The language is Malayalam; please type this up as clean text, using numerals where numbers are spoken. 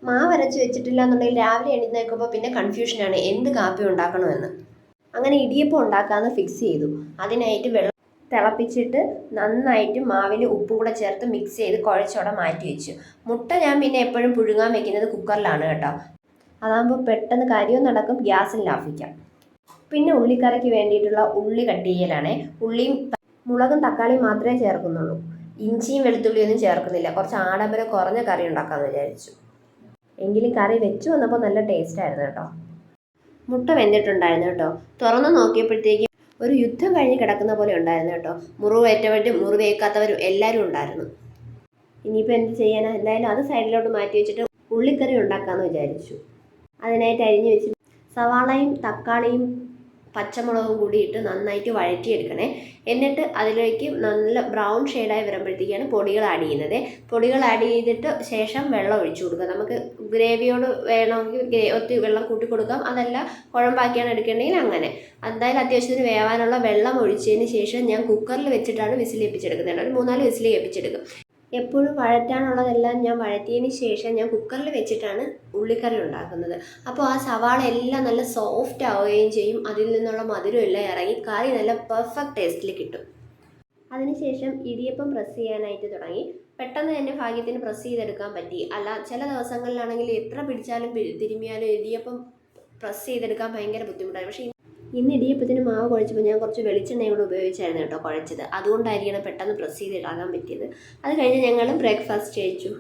മാവ് അരച്ച് വെച്ചിട്ടില്ല എന്നുണ്ടെങ്കിൽ രാവിലെ എഴുന്നേൽക്കുമ്പോൾ പിന്നെ കൺഫ്യൂഷനാണ് എന്ത് കാപ്പി ഉണ്ടാക്കണമെന്ന്. അങ്ങനെ ഇടിയപ്പം ഉണ്ടാക്കാമെന്ന് ഫിക്സ് ചെയ്തു. അതിനായിട്ട് വെള്ളം തിളപ്പിച്ചിട്ട് നന്നായിട്ട് മാവിൽ ഉപ്പും കൂടെ ചേർത്ത് മിക്സ് ചെയ്ത് കുഴച്ചോടെ മാറ്റി വെച്ചു. മുട്ട ഞാൻ പിന്നെ എപ്പോഴും പുഴുങ്ങാൻ വെക്കുന്നത് കുക്കറിലാണ് കേട്ടോ. അതാകുമ്പോൾ പെട്ടെന്ന് കാര്യവും നടക്കും, ഗ്യാസും ലാഭിക്കാം. പിന്നെ ഉള്ളിക്കറിക്ക് വേണ്ടിയിട്ടുള്ള ഉള്ളി കട്ട് ചെയ്യലാണേ. ഉള്ളിയും മുളകും തക്കാളിയും മാത്രമേ ചേർക്കുന്നുള്ളൂ. ഇഞ്ചിയും വെളുത്തുള്ളിയൊന്നും ചേർക്കുന്നില്ല. കുറച്ച് ആഡംബരം കുറഞ്ഞ കറി ഉണ്ടാക്കാമെന്ന് വിചാരിച്ചു. എങ്കിലും കറി വെച്ചു വന്നപ്പോൾ നല്ല ടേസ്റ്റായിരുന്നു കേട്ടോ. മുട്ട വെന്തിട്ടുണ്ടായിരുന്നു കേട്ടോ. തുറന്നു നോക്കിയപ്പോഴത്തേക്കും ഒരു യുദ്ധം കഴിഞ്ഞ് കിടക്കുന്ന പോലെ ഉണ്ടായിരുന്നു കേട്ടോ. മുറിവേറ്റവരും മുറിവേക്കാത്തവരും എല്ലാവരും ഉണ്ടായിരുന്നു. ഇനിയിപ്പോൾ എന്ത് ചെയ്യാനാ, എന്തായാലും അത് സൈഡിലോട്ട് മാറ്റി വെച്ചിട്ട് ഉള്ളിക്കറി ഉണ്ടാക്കാമെന്ന് വിചാരിച്ചു. അതിനായിട്ട് അരിഞ്ഞു വെച്ച് സവാളയും തക്കാളിയും പച്ചമുളകും കൂടി ഇട്ട് നന്നായിട്ട് വഴറ്റിയെടുക്കണേ. എന്നിട്ട് അതിലേക്ക് നല്ല ബ്രൗൺ ഷെയ്ഡായി വരുമ്പോഴത്തേക്കാണ് പൊടികൾ ആഡ് ചെയ്യുന്നത്. പൊടികൾ ആഡ് ചെയ്തിട്ട് ശേഷം വെള്ളം ഒഴിച്ചു കൊടുക്കുക. നമുക്ക് ഗ്രേവിയോട് വേണമെങ്കിൽ ഒത്തിരി വെള്ളം കൂട്ടി കൊടുക്കാം, അതല്ല കുഴമ്പാക്കിയാണ് എടുക്കേണ്ടെങ്കിൽ അങ്ങനെ. എന്തായാലും അത്യാവശ്യത്തിന് വേവാനുള്ള വെള്ളം ഒഴിച്ചതിന് ശേഷം ഞാൻ കുക്കറിൽ വെച്ചിട്ടാണ് വിസിൽ കേൾപ്പിച്ചെടുക്കുന്നത്. ഒരു 3-4 വിസിൽ കേൾപ്പിച്ചെടുക്കും. എപ്പോഴും വഴറ്റാനുള്ളതെല്ലാം ഞാൻ വഴറ്റിയതിന് ശേഷം ഞാൻ കുക്കറിൽ വെച്ചിട്ടാണ് ഉള്ളിക്കറി ഉണ്ടാക്കുന്നത്. അപ്പോൾ ആ സവാള എല്ലാം നല്ല സോഫ്റ്റ് ആവുകയും ചെയ്യും. അതിൽ നിന്നുള്ള മധുരം എല്ലാം ഇറങ്ങി കറി നല്ല പെർഫെക്റ്റ് ടേസ്റ്റിൽ കിട്ടും. അതിനുശേഷം ഇടിയപ്പം പ്രസ് ചെയ്യാനായിട്ട് തുടങ്ങി. പെട്ടെന്ന് തന്നെ ഭാഗ്യത്തിന് പ്രസ് ചെയ്തെടുക്കാൻ പറ്റി. അല്ല ചില ദിവസങ്ങളിലാണെങ്കിൽ എത്ര പിടിച്ചാലും തിരുമ്മിയാലും ഇടിയപ്പം പ്രസ് ചെയ്തെടുക്കാൻ ഭയങ്കര ബുദ്ധിമുട്ടാണ്. പക്ഷേ ഇന്ന് ഇടിയപ്പത്തിന് മാവ് കുഴച്ചപ്പോൾ ഞാൻ കുറച്ച് വെളിച്ചെണ്ണയും കൂടെ ഉപയോഗിച്ചായിരുന്നു കേട്ടോ കുഴച്ചത്. അതുകൊണ്ടായിരിക്കണം പെട്ടെന്ന് പ്രസ് ചെയ്തിടാൻ പറ്റിയത്. അത് കഴിഞ്ഞ് ഞങ്ങൾ ബ്രേക്ക്ഫാസ്റ്റ് കഴിച്ചു.